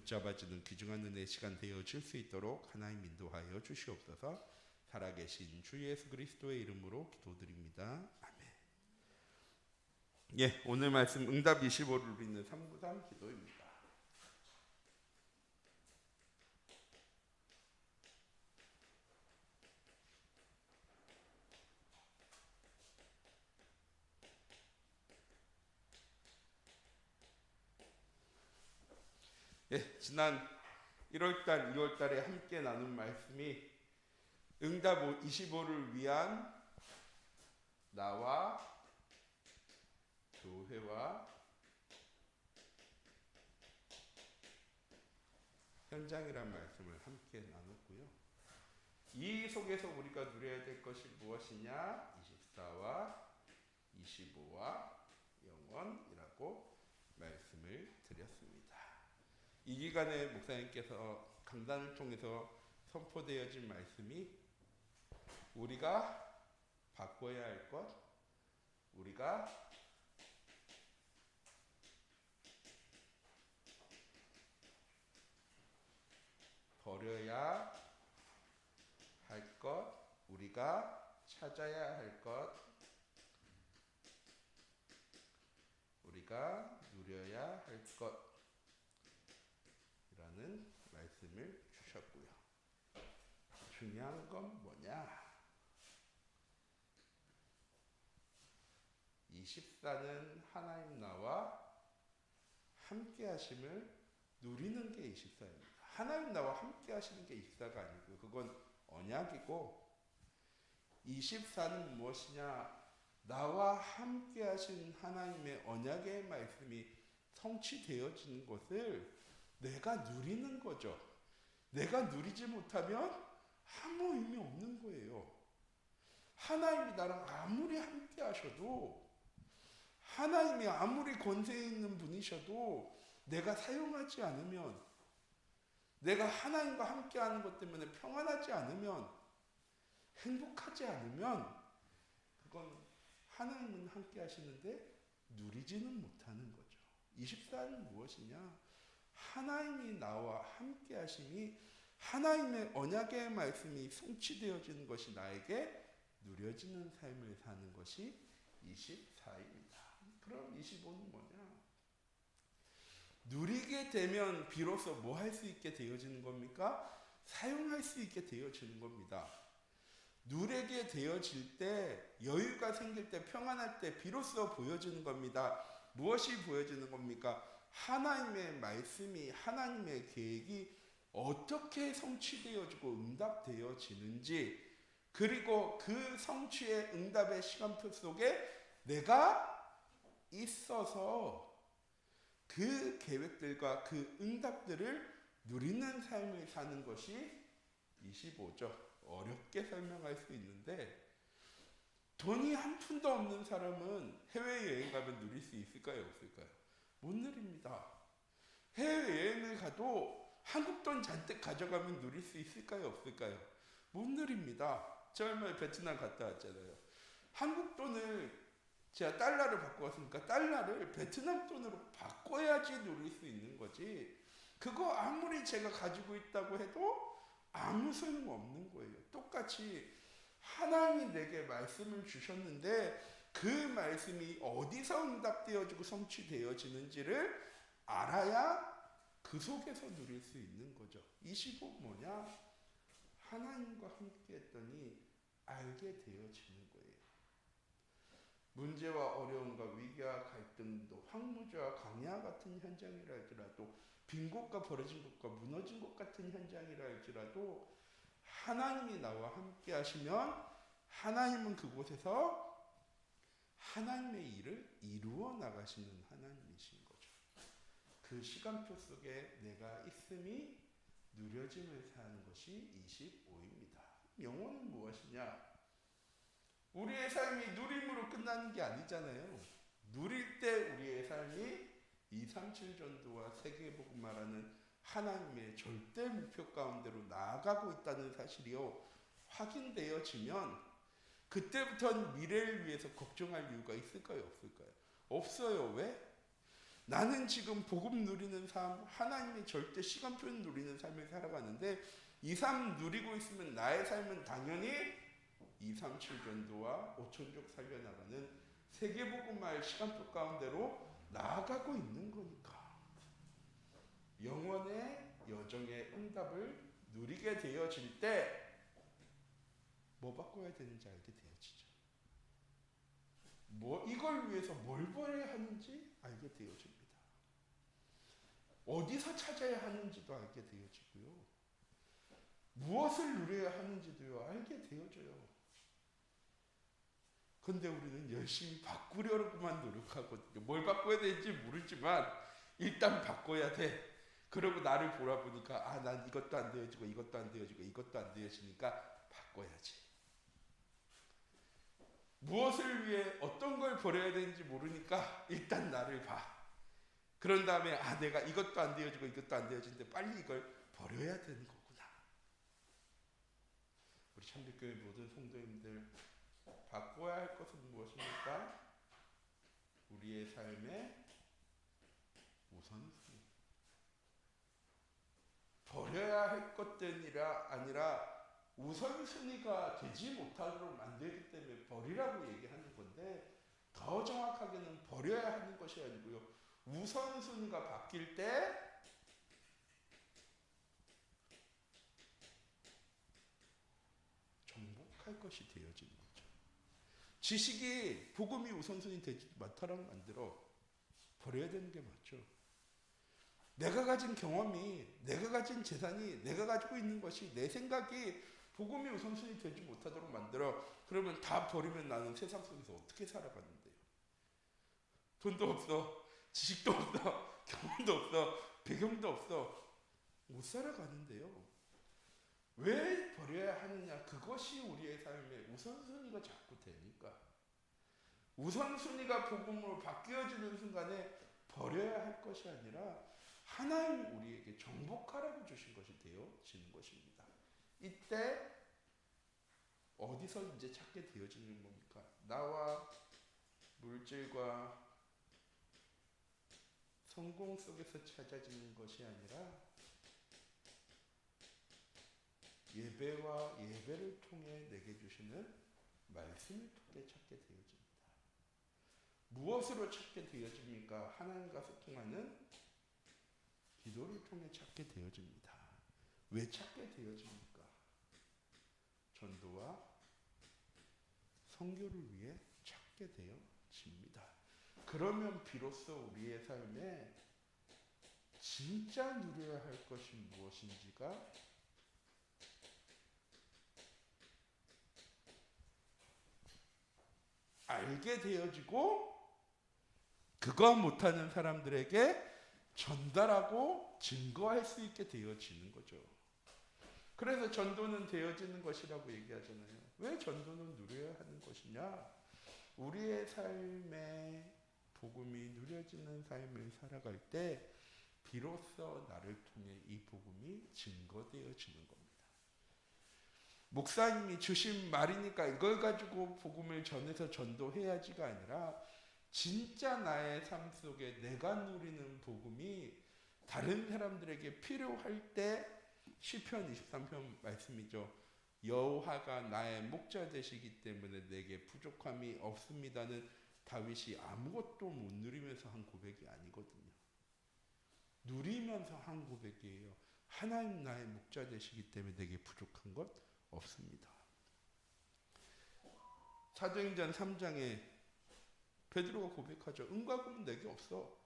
붙잡아주는 귀중한 은혜의 시간 되어질 수 있도록 하나님 인도하여 주시옵소서. 살아계신 주 예수 그리스도의 이름으로 기도드립니다. 아멘. 예, 오늘 말씀 응답 25를 믿는 393 기도입니다. 예, 지난 1월달, 2월달에 함께 나눈 말씀이 응답 25를 위한 나와 교회와 현장이란 말씀을 함께 나눴고요. 이 속에서 우리가 누려야 될 것이 무엇이냐? 24와 25와 영원이라고 말씀을 드렸습니다. 이 기간에 목사님께서 강단을 통해서 선포되어진 말씀이 우리가 바꿔야 할 것, 우리가 버려야 할 것, 우리가 찾아야 할 것, 우리가 누려야 할 것이라는 말씀을 주셨고요. 중요한 건 뭐냐? 24는 하나님 나와 함께 하심을 누리는 게 24입니다. 하나님 나와 함께 하시는 게 24가 아니고요. 그건 언약이고, 24는 무엇이냐? 나와 함께 하신 하나님의 언약의 말씀이 성취되어지는 것을 내가 누리는 거죠. 내가 누리지 못하면 아무 의미 없는 거예요. 하나님이 나랑 아무리 함께 하셔도, 하나님이 아무리 권세 있는 분이셔도 내가 사용하지 않으면, 내가 하나님과 함께 하는 것 때문에 평안하지 않으면, 행복하지 않으면, 그건 하나님은 함께 하시는데 누리지는 못하는 거죠. 24는 무엇이냐? 하나님이 나와 함께 하심이, 하나님의 언약의 말씀이 성취되어지는 것이 나에게 누려지는 삶을 사는 것이 24입니다. 그럼 25는 뭐냐? 누리게 되면 비로소 뭐 할 수 있게 되어지는 겁니까? 사용할 수 있게 되어지는 겁니다. 누리게 되어질 때, 여유가 생길 때, 평안할 때 비로소 보여지는 겁니다. 무엇이 보여지는 겁니까? 하나님의 말씀이, 하나님의 계획이 어떻게 성취되어지고 응답되어지는지, 그리고 그 성취의 응답의 시간표 속에 내가 있어서 그 계획들과 그 응답들을 누리는 삶을 사는 것이 25죠. 어렵게 설명할 수 있는데, 돈이 한 푼도 없는 사람은 해외여행 가면 누릴 수 있을까요? 없을까요? 못 누립니다. 해외여행을 가도 한국 돈 잔뜩 가져가면 누릴 수 있을까요? 없을까요? 못 누립니다. 저 얼마 베트남 갔다 왔잖아요. 한국 돈을, 제가 달러를 바꿔 왔으니까 달러를 베트남 돈으로 바꿔야지 누릴 수 있는 거지, 그거 아무리 제가 가지고 있다고 해도 아무 소용 없는 거예요. 똑같이 하나님이 내게 말씀을 주셨는데 그 말씀이 어디서 응답되어지고 성취되어지는지를 알아야 그 속에서 누릴 수 있는 거죠. 25 뭐냐? 하나님과 함께 했더니 알게 되어지는 거예요. 문제와 어려움과 위기와 갈등도, 황무지와 광야 같은 현장이라 할지라도, 빈 곳과 벌어진 곳과 무너진 곳 같은 현장이라 할지라도 하나님이 나와 함께 하시면 하나님은 그곳에서 하나님의 일을 이루어 나가시는 하나님이신 거죠. 그 시간표 속에 내가 있음이 누려짐을 사는 것이 25입니다. 영혼은 무엇이냐? 우리의 삶이 누림으로 끝나는 게 아니잖아요. 누릴 때 우리의 삶이 237 전도와 세계복음 말하는 하나님의 절대 목표 가운데로 나아가고 있다는 사실이요, 확인되어지면 그때부터는 미래를 위해서 걱정할 이유가 있을까요? 없을까요? 없어요. 왜? 나는 지금 복음 누리는 삶, 하나님의 절대 시간표를 누리는 삶을 살아가는데 이 삶 누리고 있으면 나의 삶은 당연히 237 전도와 5천족 살려나가는 세계복음화의 시간표 가운데로 나아가고 있는 거니까. 영원의 여정의 응답을 누리게 되어질 때 뭐 바꿔야 되는지 알게 되어지죠. 이걸 위해서 뭘 버려야 하는지 알게 되어집니다. 어디서 찾아야 하는지도 알게 되어지고요. 무엇을 누려야 하는지도요 알게 되어져요. 근데 우리는 열심히 바꾸려고만 노력하거든요. 뭘 바꿔야 되는지 모르지만 일단 바꿔야 돼. 그러고 나를 돌아보니까 난 이것도 안 되어지고 이것도 안 되어지고 이것도 안 되어지니까 바꿔야지. 무엇을 위해 어떤 걸 버려야 되는지 모르니까 일단 나를 봐. 그런 다음에 내가 이것도 안 되어지고 이것도 안 되어지는데 빨리 이걸 버려야 되는 거구나. 우리 참빛교회 모든 성도님들 바꿔야 할 것은 무엇입니까? 우리의 삶의 우선순위. 버려야 할 것들이 아니라 우선순위가 되지 못하도록 만들기 때문에 버리라고 얘기하는 건데 더 정확하게는 버려야 하는 것이 아니고요. 우선순위가 바뀔 때 정복할 것이 되어지는 거죠. 지식이 복음이 우선순위 되지 못하도록 만들어 버려야 되는 게 맞죠. 내가 가진 경험이, 내가 가진 재산이, 내가 가지고 있는 것이, 내 생각이 복음이 우선순위 되지 못하도록 만들어. 그러면 다 버리면 나는 세상 속에서 어떻게 살아가는데요? 돈도 없어, 지식도 없어, 경험도 없어, 배경도 없어. 못 살아가는데요. 왜 버려야 하느냐? 그것이 우리의 삶의 우선순위가 자꾸 되니까. 우선순위가 복음으로 바뀌어지는 순간에 버려야 할 것이 아니라 하나님 우리에게 정복하라고 주신 것이 되어지는 것입니다. 이때 어디서 이제 찾게 되어지는 겁니까? 나와 물질과 성공 속에서 찾아지는 것이 아니라 예배와 예배를 통해 내게 주시는 말씀을 통해 찾게 되어집니다. 무엇으로 찾게 되어집니까? 하나님과 소통하는 기도를 통해 찾게 되어집니다. 왜 찾게 되어집니까? 전도와 선교를 위해 찾게 되어집니다. 그러면 비로소 우리의 삶에 진짜 누려야 할 것이 무엇인지가 알게 되어지고 그거 못하는 사람들에게 전달하고 증거할 수 있게 되어지는 거죠. 그래서 전도는 되어지는 것이라고 얘기하잖아요. 왜 전도는 누려야 하는 것이냐? 우리의 삶에 복음이 누려지는 삶을 살아갈 때 비로소 나를 통해 이 복음이 증거되어지는 겁니다. 목사님이 주신 말이니까 이걸 가지고 복음을 전해서 전도해야지가 아니라 진짜 나의 삶 속에 내가 누리는 복음이 다른 사람들에게 필요할 때 시편 23편 말씀이죠. 여호와가 나의 목자 되시기 때문에 내게 부족함이 없습니다는 다윗이 아무것도 못 누리면서 한 고백이 아니거든요. 누리면서 한 고백이에요. 하나님 나의 목자 되시기 때문에 내게 부족한 것 없습니다. 사도행전 3장에 베드로가 고백하죠. 은과 금은 내게 없어.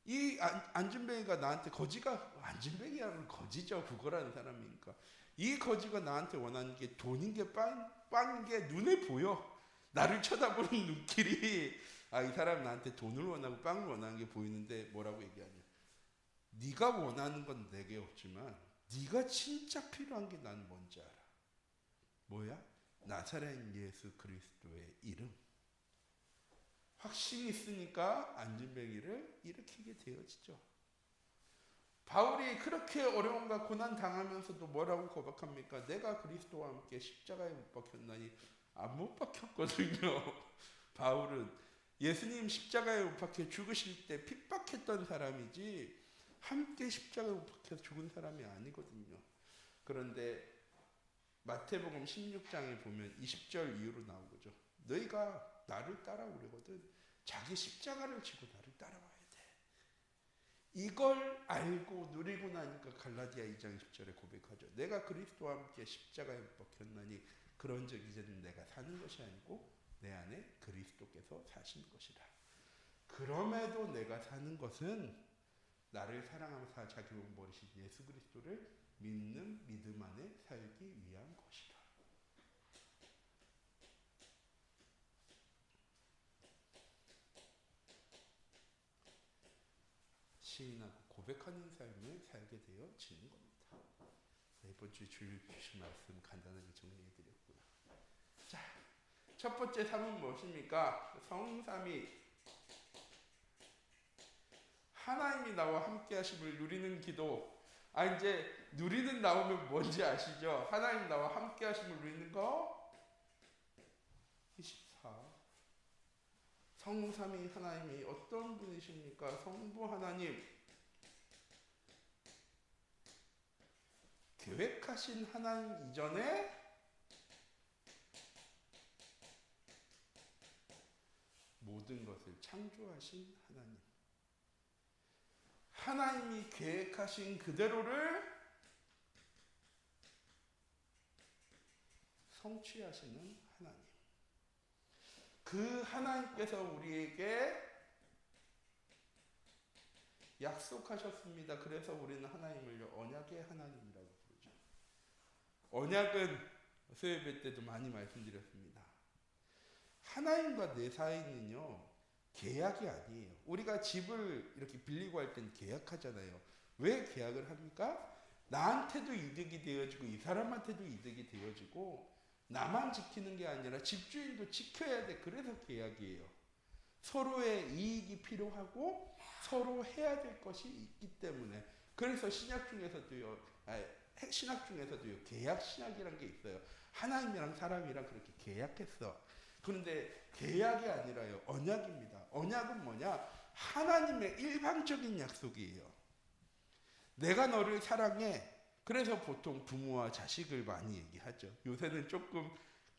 이 안진뱅이가 나한테 안진뱅이야는 거지죠. 국어라는 사람이니까. 이 거지가 나한테 원하는 게 돈인 게 빵인 게 눈에 보여. 나를 쳐다보는 눈길이 이 사람 나한테 돈을 원하고 빵을 원하는 게 보이는데 뭐라고 얘기하냐. 네가 원하는 건 내게 없지만 네가 진짜 필요한 게 난 뭔지 알아. 뭐야? 나사렛 예수 그리스도의 이름. 확신이 있으니까 안진뱅이를 일으키게 되어지죠. 바울이 그렇게 어려움과 고난 당하면서도 뭐라고 고백합니까? 내가 그리스도와 함께 십자가에 못 박혔나니 안 못 박혔거든요. 바울은 예수님 십자가에 못 박혀 죽으실 때 핍박했던 사람이지 함께 십자가에 못 박혀 죽은 사람이 아니거든요. 그런데 마태복음 16장에 보면 20절 이후로 나오죠. 너희가 나를 따라오려거든 자기 십자가를 지고 나를 따라와야 돼. 이걸 알고 누리고 나니까 갈라디아 2장 10절에 고백하죠. 내가 그리스도와 함께 십자가에 못 박혔나니 그런즉 이제는 내가 사는 것이 아니고 내 안에 그리스도께서 사신 것이라. 그럼에도 내가 사는 것은 나를 사랑하면서 자기 몸 버리신 예수 그리스도를 믿는 믿음 안에 살기 위한 것이다. 시인하고 고백하는 삶을 살게 되어지는 겁니다. 이번 주 주일 주신 말씀 간단하게 정리해드렸고요. 자, 첫 번째 삶은 무엇입니까? 성삼위 하나님이 나와 함께 하심을 누리는 기도. 이제 누리는 나오면 뭔지 아시죠? 하나님 나와 함께 하심을 누리는 거 24. 성삼위 하나님이 어떤 분이십니까? 성부 하나님, 계획하신 하나님 이전에 모든 것을 창조하신 하나님, 하나님이 계획하신 그대로를 성취하시는 하나님. 그 하나님께서 우리에게 약속하셨습니다. 그래서 우리는 하나님을 언약의 하나님이라고 부르죠. 언약은 수요예배 때도 많이 말씀드렸습니다. 하나님과 내 사이는요, 계약이 아니에요. 우리가 집을 이렇게 빌리고 할 땐 계약하잖아요. 왜 계약을 합니까? 나한테도 이득이 되어지고 이 사람한테도 이득이 되어지고 나만 지키는 게 아니라 집주인도 지켜야 돼. 그래서 계약이에요. 서로의 이익이 필요하고 서로 해야 될 것이 있기 때문에. 그래서 신약 중에서도요, 계약 신약이라는 게 있어요. 하나님이랑 사람이랑 그렇게 계약했어. 그런데 계약이 아니라요, 언약입니다. 언약은 뭐냐? 하나님의 일방적인 약속이에요. 내가 너를 사랑해. 그래서 보통 부모와 자식을 많이 얘기하죠. 요새는 조금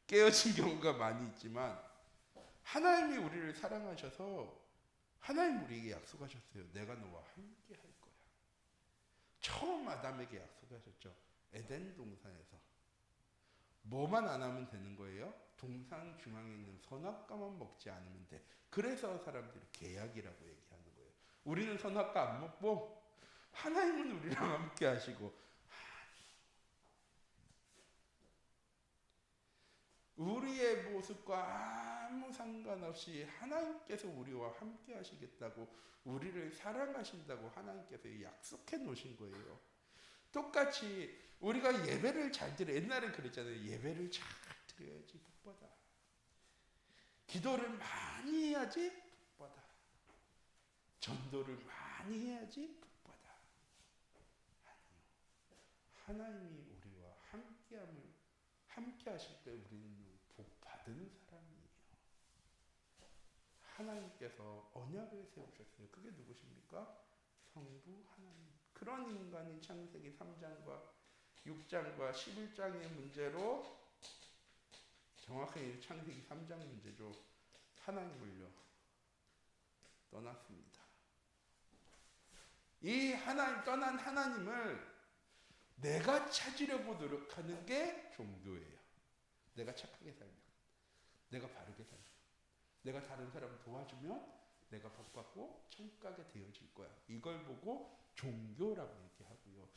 깨어진 경우가 많이 있지만 하나님이 우리를 사랑하셔서 하나님 우리에게 약속하셨어요. 내가 너와 함께 할 거야. 처음 아담에게 약속하셨죠. 에덴 동산에서. 뭐만 안 하면 되는 거예요? 동산 중앙에 있는 선악과만 먹지 않으면 돼. 그래서 사람들이 계약이라고 얘기하는 거예요. 우리는 선악과 안 먹고 하나님은 우리랑 함께 하시고, 우리의 모습과 아무 상관없이 하나님께서 우리와 함께 하시겠다고, 우리를 사랑하신다고 하나님께서 약속해 놓으신 거예요. 똑같이 우리가 예배를 잘 드려. 옛날에 그랬잖아요. 예배를 잘 드려야지 복받아. 기도를 많이 해야지 복받아. 전도를 많이 해야지 복받아. 아니요. 하나님이 우리와 함께 하실 때 우리는 복 받은 사람이에요. 하나님께서 언약을 세우셨어요. 그게 누구십니까? 성부 하나님. 그런 인간이 창세기 3장과 6장과 11장의 문제로, 정확하게 창세기 3장 문제죠. 하나님을요 떠났습니다. 이 하나님 떠난 하나님을 내가 찾으려고 노력하는 게 종교예요. 내가 착하게 살면, 내가 바르게 살면, 내가 다른 사람 도와주면 내가 복받고 천국 가게 되어질 거야. 이걸 보고 종교라고 얘기하고요.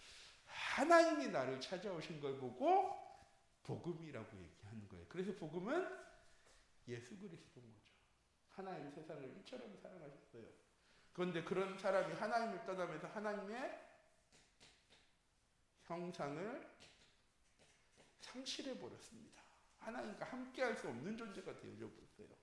하나님이 나를 찾아오신 걸 보고 복음이라고 얘기하는 거예요. 그래서 복음은 예수 그리스도인 거죠. 하나님 세상을 이처럼 사랑하셨어요. 그런데 그런 사람이 하나님을 떠나면서 하나님의 형상을 상실해 버렸습니다. 하나님과 함께 할 수 없는 존재가 되어져 버렸어요.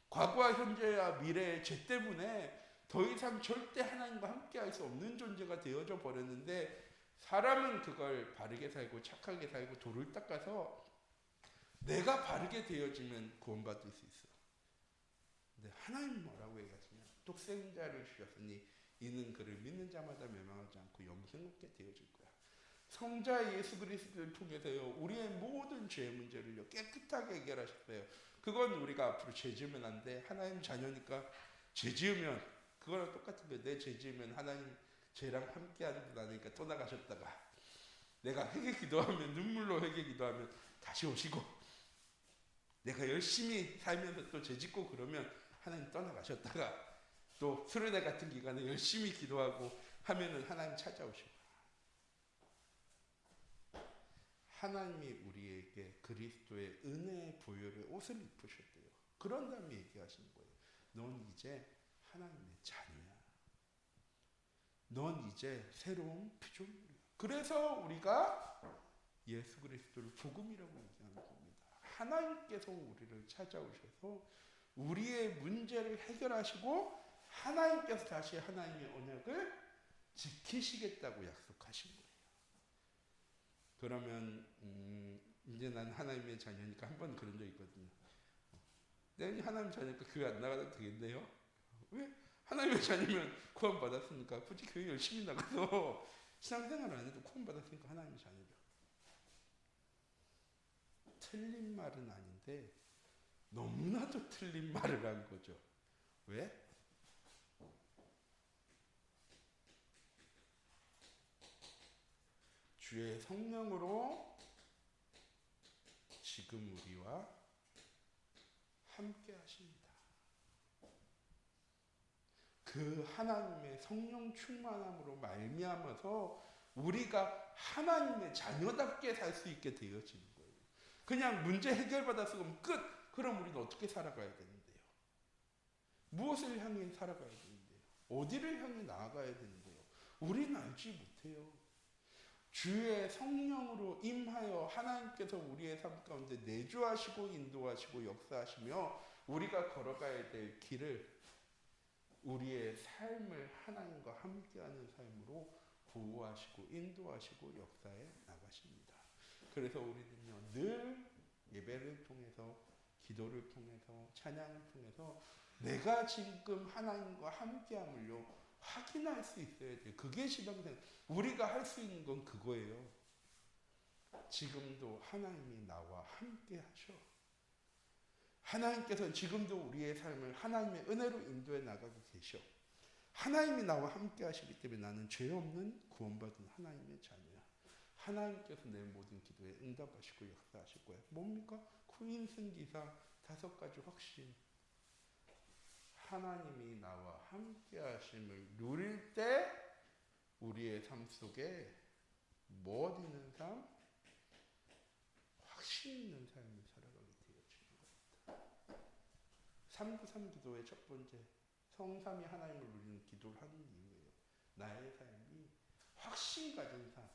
과거와 현재와 미래의 죄 때문에 더 이상 절대 하나님과 함께 할 수 없는 존재가 되어져 버렸는데, 사람은 그걸 바르게 살고 착하게 살고 도를 닦아서 내가 바르게 되어지면 구원받을 수 있어. 근데 하나님 뭐라고 얘기하시냐? 독생자를 주셨으니 이는 그를 믿는 자마다 멸망하지 않고 영생 얻게 되어질 거야. 성자 예수 그리스도를 통해서요, 우리의 모든 죄 문제를요 깨끗하게 해결하셨어요. 그건 우리가 앞으로 죄 지으면 안 돼. 하나님 자녀니까 죄 지으면 그거랑 똑같은 거예요. 내 죄 지으면 하나님 죄랑 함께하는 분 아니니까 떠나가셨다가 내가 회개 기도하면 눈물로 회개 기도하면 다시 오시고, 내가 열심히 살면서 또 죄 짓고 그러면 하나님 떠나가셨다가 또 수련회 같은 기간에 열심히 기도하고 하면은 하나님 찾아오시고, 하나님이 우리에게 그리스도의 은혜의 보혈의 옷을 입으셨대요. 그런 다음에 얘기하시는 거예요. 넌 이제 하나님의 자녀야. 넌 이제 새로운 피조물이야. 그래서 우리가 예수 그리스도를 복음이라고 얘기하는 겁니다. 하나님께서 우리를 찾아오셔서 우리의 문제를 해결하시고 하나님께서 다시 하나님의 언약을 지키시겠다고 약속하신 거예요. 그러면 이제 난 하나님의 자녀니까 한 번 그런 적 있거든요. 내가 하나님 자녀니까 교회 안 나가도 되겠네요. 왜? 하나님의 자녀면 구원 받았으니까 굳이 교회 열심히 나가서 신앙생활 안 해도 구원 받았으니까 하나님의 자녀죠. 틀린 말은 아닌데 너무나도 틀린 말을 한 거죠. 왜? 주의 성령으로 지금 우리와 함께 하십니다. 그 하나님의 성령 충만함으로 말미암아서 우리가 하나님의 자녀답게 살 수 있게 되어지는 거예요. 그냥 문제 해결받았으면 끝! 그럼 우리는 어떻게 살아가야 되는데요? 무엇을 향해 살아가야 되는데요? 어디를 향해 나아가야 되는데요? 우리는 알지 못해요. 주의 성령으로 임하여 하나님께서 우리의 삶 가운데 내주하시고 인도하시고 역사하시며 우리가 걸어가야 될 길을, 우리의 삶을 하나님과 함께하는 삶으로 보호하시고 인도하시고 역사해 나가십니다. 그래서 우리는요, 늘 예배를 통해서, 기도를 통해서, 찬양을 통해서 내가 지금 하나님과 함께함을요 확인할 수 있어야 돼요. 그게 신앙생활. 우리가 할 수 있는 건 그거예요. 지금도 하나님이 나와 함께 하셔. 하나님께서는 지금도 우리의 삶을 하나님의 은혜로 인도해 나가고 계셔. 하나님이 나와 함께 하시기 때문에 나는 죄 없는 구원받은 하나님의 자녀야. 하나님께서 내 모든 기도에 응답하시고 역사하실 거야. 뭡니까? 코인승기사 5가지 확신. 하나님이 나와 함께 하심을 누릴 때 우리의 삶 속에 무엇 있는 삶? 확신 있는 삶을 살아가게 되어지는 겁니다. 393 기도의 첫 번째, 성삼위 하나님을 누리는 기도를 하는 이유예요. 나의 삶이 확신 가진 삶.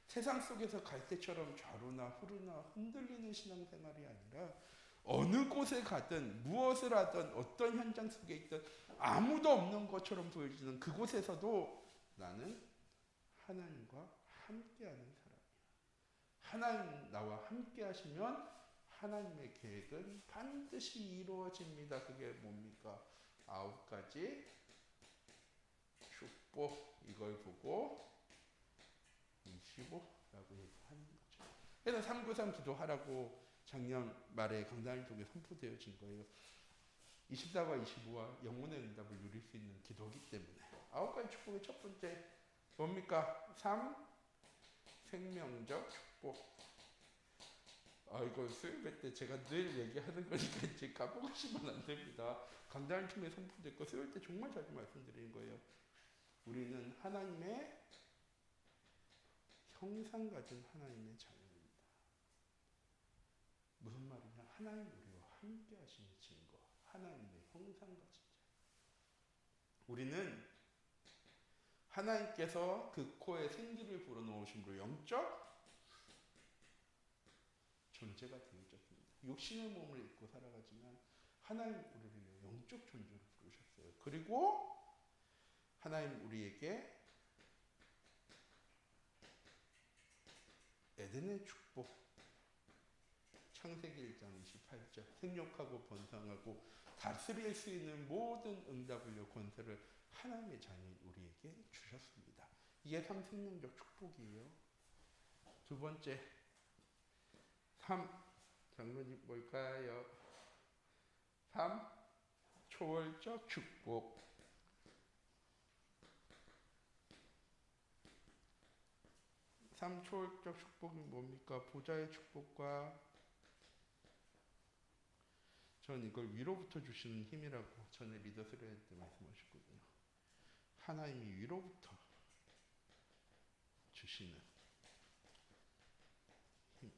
세상 속에서 갈대처럼 좌로나 후르나 흔들리는 신앙생활이 아니라 어느 곳에 가든 무엇을 하든 어떤 현장 속에 있든 아무도 없는 것처럼 보여지는 그곳에서도 나는 하나님과 함께하는 사람이야. 하나님 나와 함께 하시면 하나님의 계획은 반드시 이루어집니다. 그게 뭡니까? 9가지 축복, 이걸 보고 25라고 얘기하는 거죠. 그래서 393 기도하라고 작년 말에 강단을 통해 선포되어진 거예요. 24와 25와 영혼의 응답을 누릴 수 있는 기도이기 때문에. 9가지 축복의 첫 번째 뭡니까? 3. 생명적 축복. 이거 수요일 때 제가 늘 얘기하는 거니까 이제 까먹으시면 안 됩니다. 강단을 통해 선포됐고 수요일 때 정말 자주 말씀드리는 거예요. 우리는 하나님의 형상 가진 하나님의 자녀입니다. 무슨 말이냐? 하나님 우리와 함께 하시는 증거. 하나님의 형상 가진 자. 우리는 하나님께서 그 코에 생기를 불어넣으심으로 영적 존재가 되어졌습니다. 육신의 몸을 입고 살아가지만 하나님 우리를 영적 존재로 부르셨어요. 그리고 하나님 우리에게 에덴의 축복, 창세기 1장 28절 생육하고 번성하고 다스릴 수 있는 모든 응답을 권세를 하나님의 자녀인 우리에게 주셨습니다. 이게 삼생명적 축복이에요. 두 번째 3 장로님 뭘까요? 3 초월적 축복. 3 초월적 축복이 뭡니까? 보좌의 축복과 전 이걸 위로부터 주시는 힘이라고 전에 리더스를 할 때 말씀하셨거든요. 하나님이 위로부터 주시는 힘.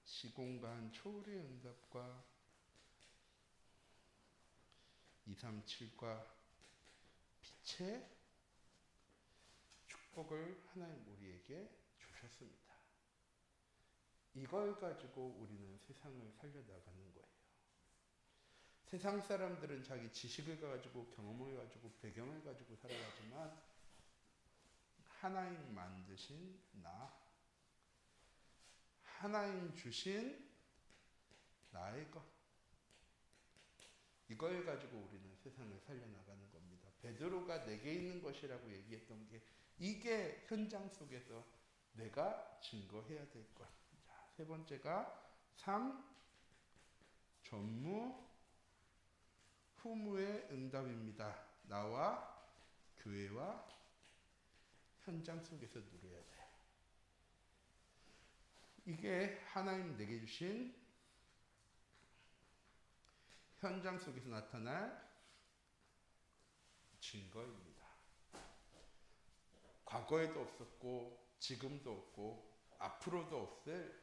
시공간 초월의 응답과 237과 빛의 축복을 하나님 우리에게 주셨습니다. 이걸 가지고 우리는 세상을 살려나가는 거예요. 세상 사람들은 자기 지식을 가지고 경험을 가지고 배경을 가지고 살아가지만 하나님 만드신 나, 하나님 주신 나의 것, 이걸 가지고 우리는 세상을 살려나가는 겁니다. 베드로가 내게 있는 것이라고 얘기했던 게 이게 현장 속에서 내가 증거해야 될 것. 자, 세 번째가 3 전무 후무의 응답입니다. 나와 교회와 현장 속에서 누려야 돼요. 이게 하나님 내게 주신 현장 속에서 나타날 증거입니다. 과거에도 없었고 지금도 없고 앞으로도 없을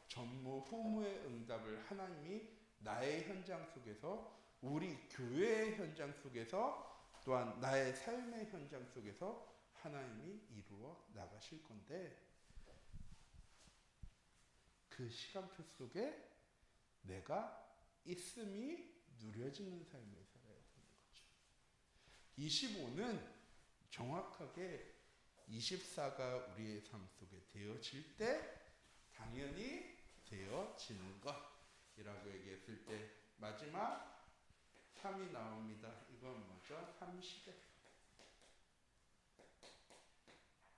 전무 후무의 응답을 하나님이 나의 현장 속에서 우리 교회의 현장 속에서 또한 나의 삶의 현장 속에서 하나님이 이루어 나가실 건데 그 시간표 속에 내가 있음이 누려지는 삶을 살아야 되는 거죠. 25는 정확하게 24가 우리의 삶 속에 되어질 때 당연히 되어지는 것이라고 얘기했을 때 마지막 3이 나옵니다. 이건 뭐죠? 3시대.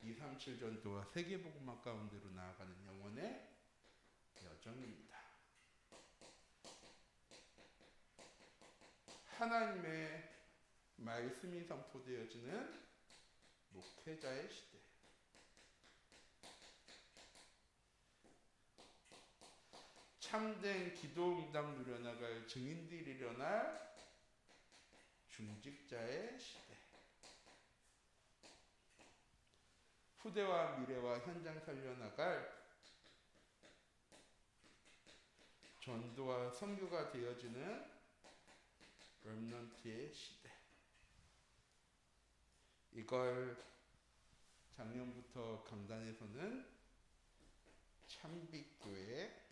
237 전도와 세계복음화 가운데로 나아가는 영혼의 여정입니다. 하나님의 말씀이 선포되어지는 목회자의 시대. 참된 기도 응답 누려나갈 증인들이 일어날 중직자의 시대. 후대와 미래와 현장 살려나갈 전도와 선교가 되어지는 렘넌트의 시대. 이걸 작년부터 강단에서는 참빛교회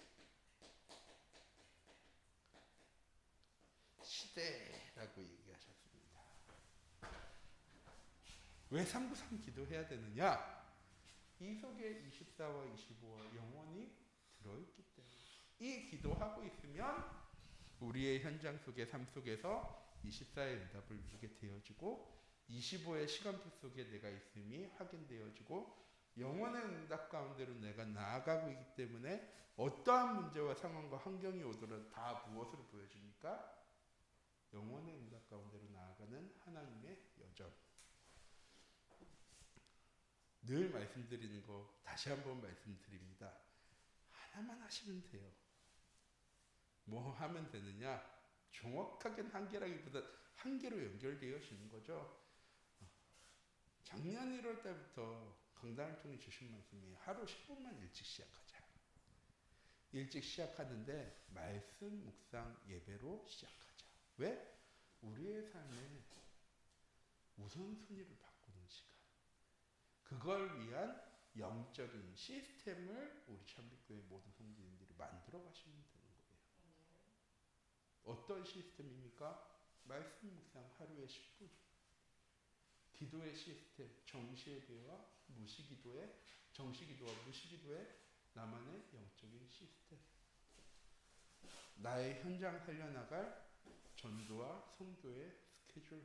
시대라고 얘기하셨습니다. 왜 393 기도해야 되느냐? 이 속에 24와 25와 영원히 들어있기 때문에 이 기도하고 있으면 우리의 현장 속의 삶 속에서 24의 응답을 누리게 되어지고 25의 시간표 속에 내가 있음이 확인되어지고 영원의 응답 가운데로 내가 나아가고 있기 때문에 어떠한 문제와 상황과 환경이 오더라도 다 무엇으로 보여줍니까? 영원의 응답 가운데로 나아가는 하나님의 여정. 늘 말씀드리는 거 다시 한번 말씀드립니다. 하나만 하시면 돼요. 뭐 하면 되느냐? 정확하게는 한계라기보다 한계로 연결되어지는 거죠. 작년 1월 때부터 강단을 통해 주신 말씀이 하루 10분만 일찍 시작하자. 일찍 시작하는데 말씀, 묵상, 예배로 시작하자. 왜? 우리의 삶에 우선순위를 바꾸는 시간. 그걸 위한 영적인 시스템을 우리 참빛교회 모든 성도님들이 만들어 가시면 되는 거예요. 어떤 시스템입니까? 말씀 묵상 하루에 10분. 기도의 시스템, 정시예배와 무시기도의 정시기도와 무시기도의 나만의 영적인 시스템. 나의 현장 살려나갈 전도와 선교의 스케줄.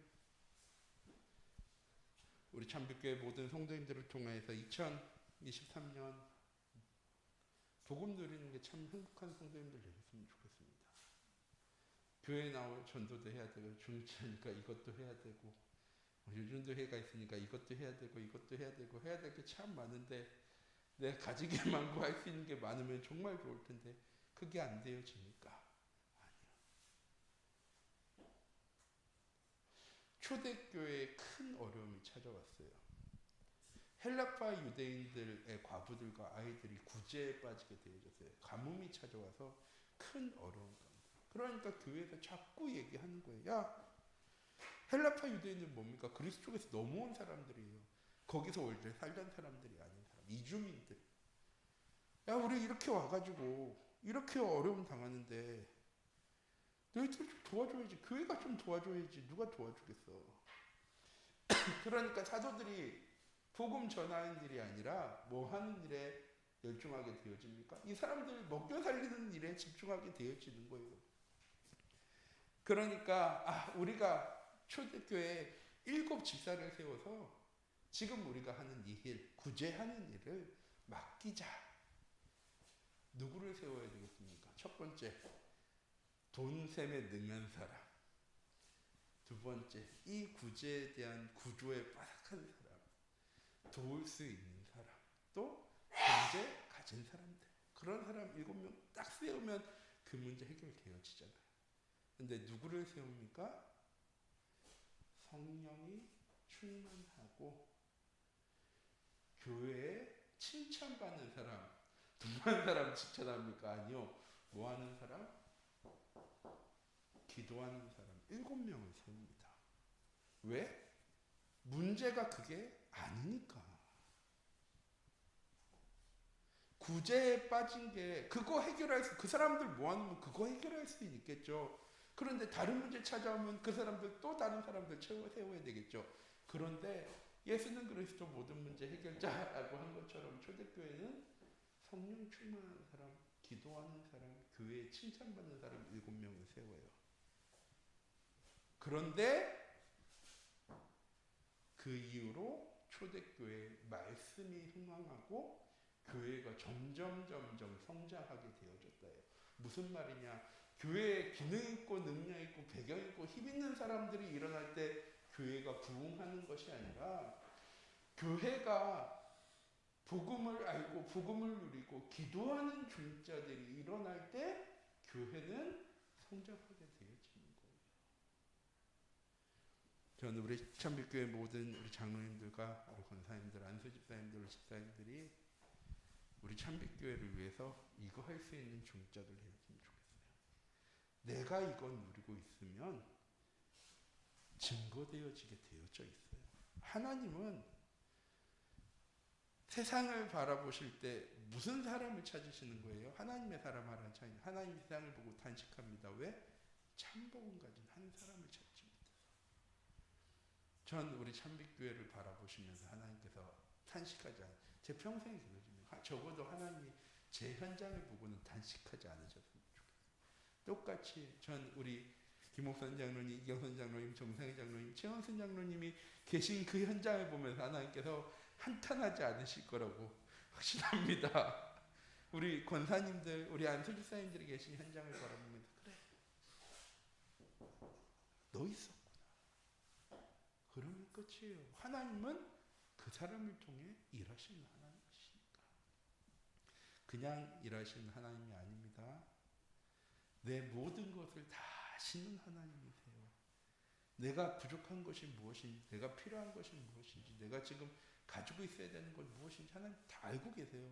우리 참빛교회 모든 성도님들을 통해서 2023년 복음 누리는 게 참 행복한 성도님들 되셨으면 좋겠습니다. 교회에 나올 전도도 해야 되고, 중지하니까 이것도 해야 되고, 요즘도 회가 있으니까 이것도 해야 되고, 이것도 해야 되고, 해야 될 게 참 많은데, 내 가진 게 많고 할 수 있는 게 많으면 정말 좋을 텐데, 그게 안 되어지니까. 아니요. 초대교회에 큰 어려움이 찾아왔어요. 헬라파 유대인들의 과부들과 아이들이 구제에 빠지게 되어졌어요. 가뭄이 찾아와서 큰 어려움 가운데. 그러니까 교회에서 자꾸 얘기하는 거예요. 야, 헬라파 유대인들은 뭡니까? 그리스 쪽에서 넘어온 사람들이에요. 거기서 원래 살던 사람들이 아닌 사람, 이주민들. 야, 우리 이렇게 와가지고 이렇게 어려움 당하는데 너희들 좀 도와줘야지. 교회가 좀 도와줘야지. 누가 도와주겠어. 그러니까 사도들이 복음 전하는 일이 아니라 뭐 하는 일에 열중하게 되어집니까? 이 사람들 먹여 살리는 일에 집중하게 되어지는 거예요. 그러니까 우리가 초대교회에 7 집사를 세워서 지금 우리가 하는 이 일, 구제하는 일을 맡기자. 누구를 세워야 되겠습니까? 첫 번째, 돈셈에 능한 사람. 두 번째, 이 구제에 대한 구조에 빠삭한 사람. 도울 수 있는 사람. 또 문제 가진 사람들. 그런 사람 7명 딱 세우면 그 문제 해결되어지잖아요. 근데 누구를 세웁니까? 성령이 충만하고 교회에 칭찬받는 사람. 누구한 사람 칭찬합니까? 아니요. 뭐 하는 사람? 기도하는 사람 7명을 세웁니다. 왜? 문제가 그게 아니니까. 구제에 빠진 게 그거 해결할 수, 그 사람들 모아놓으면 그거 해결할 수 있겠죠. 그런데 다른 문제 찾아오면 그 사람들 또 다른 사람들 세워야 되겠죠. 그런데 예수는 그리스도 모든 문제 해결자라고 한 것처럼 초대교회는 성령 충만한 사람, 기도하는 사람, 교회에 칭찬받는 사람 7명을 세워요. 그런데 그 이후로 초대교회 말씀이 흥황하고 교회가 점점 성장하게 되어졌다요. 무슨 말이냐? 교회에 기능 있고 능력 있고 배경 있고 힘 있는 사람들이 일어날 때 교회가 부흥하는 것이 아니라 교회가 복음을 알고 복음을 누리고 기도하는 중자들이 일어날 때 교회는 성장하게 되어지는 거예요. 저는 우리 참빛교회 모든 우리 장로님들과 우리 권사님들, 안수집사님들, 우리 집사님들이 우리 참빛교회를 위해서 이거 할 수 있는 중자들 되었으면 좋겠어요. 내가 이건 누리고 있으면 증거되어지게 되어져 있어요. 하나님은 세상을 바라보실 때 무슨 사람을 찾으시는 거예요? 하나님의 사람 하나는 차이. 하나님이 세상을 보고 탄식합니다. 왜? 참복음 가진 한 사람을 찾습니다. 전 우리 참빛교회를 바라보시면서 하나님께서 탄식하지 않아요. 제 평생이 그러지만 적어도 하나님이 제 현장을 보고는 탄식하지 않으셨으면 좋겠어요. 똑같이 전 우리 김옥선 장로님, 이경선 장로님, 정상희 장로님, 최원순 장로님이 계신 그 현장을 보면서 하나님께서 한탄하지 않으실 거라고 확신합니다. 우리 권사님들, 우리 안수집사님들이 계신 현장을 바라보면서 그래, 너 있었구나. 그러면 끝이에요. 하나님은 그 사람을 통해 일하시는 하나님이시니까. 그냥 일하시는 하나님이 아닙니다. 내 모든 것을 다 아시는 하나님이세요. 내가 부족한 것이 무엇인지, 내가 필요한 것이 무엇인지, 내가 지금 가지고 있어야 되는 건 무엇인지 하나님 다 알고 계세요.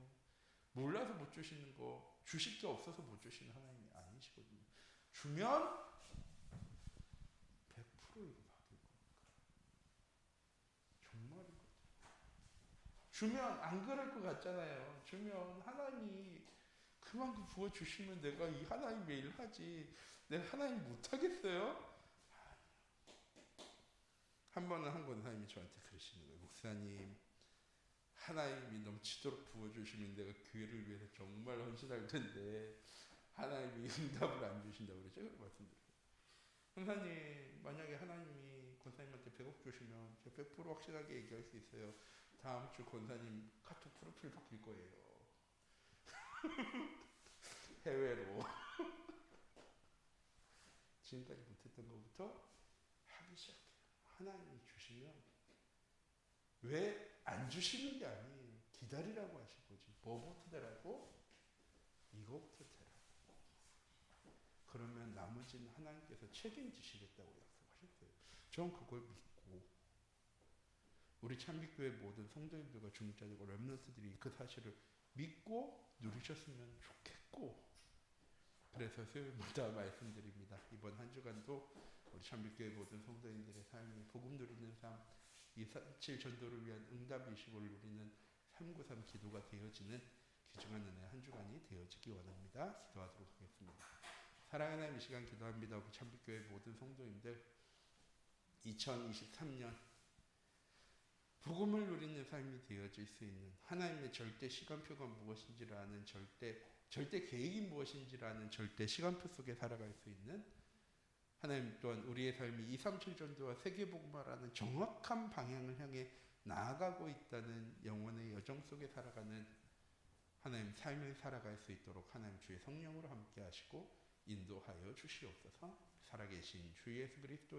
몰라서 못 주시는 거, 주실 게 없어서 못 주시는 하나님이 아니시거든요. 주면 100% 이거 받을 거니까. 정말이거든요. 주면 안 그럴 것 같잖아요. 주면 하나님이 그만큼 부어주시면 내가 이 하나님의 일을 하지. 내가 하나님 못하겠어요? 한 번은 한 권사님이 저한테 그러시는 거예요. 목사님, 하나님이 넘치도록 부어주시면 내가 교회를 위해서 정말 헌신할 텐데 하나님이 응답을 안 주신다고 그러죠. 말씀드려요. 권사님, 만약에 하나님이 권사님한테 100억 주시면 제가 100% 확실하게 얘기할 수 있어요. 다음 주 권사님 카톡 프로필 바뀔 거예요. 해외로. 지금까지 못했던 것부터 하기 시작해요. 하나님이 주시면 왜 안 주시는 게 아니에요. 기다리라고 하신 거지. 뭐부터 되라고? 이거부터 되라고. 그러면 나머지는 하나님께서 책임지시겠다고 약속하셨어요. 전 그걸 믿고 우리 참빛교회 모든 성도님들과 중직자들과 렘넌트들이 그 사실을 믿고 누리셨으면 좋겠고, 그래서 수요일마다 말씀드립니다. 이번 한 주간도 우리 참빛교회 모든 성도님들의 삶이 복음 누리는 삶, 237 전도를 위한 응답의식을 누리는 393 기도가 되어지는 귀중한 은혜 한 주간이 되어지기 원합니다. 기도하도록 하겠습니다. 사랑하는 하나님, 이 시간 기도합니다. 우리 참빛교회 모든 성도님들 2023년 복음을 누리는 삶이 되어질 수 있는, 하나님의 절대 시간표가 무엇인지를 아는, 절대 계획이 무엇인지를 아는 절대 시간표 속에 살아갈 수 있는, 하나님 또한 우리의 삶이 237 전도와 세계복음화라는 정확한 방향을 향해 나아가고 있다는 영혼의 여정 속에 살아가는 하나님 삶을 살아갈 수 있도록 하나님 주의 성령으로 함께 하시고 인도하여 주시옵소서. 살아계신 주 예수 그리스도의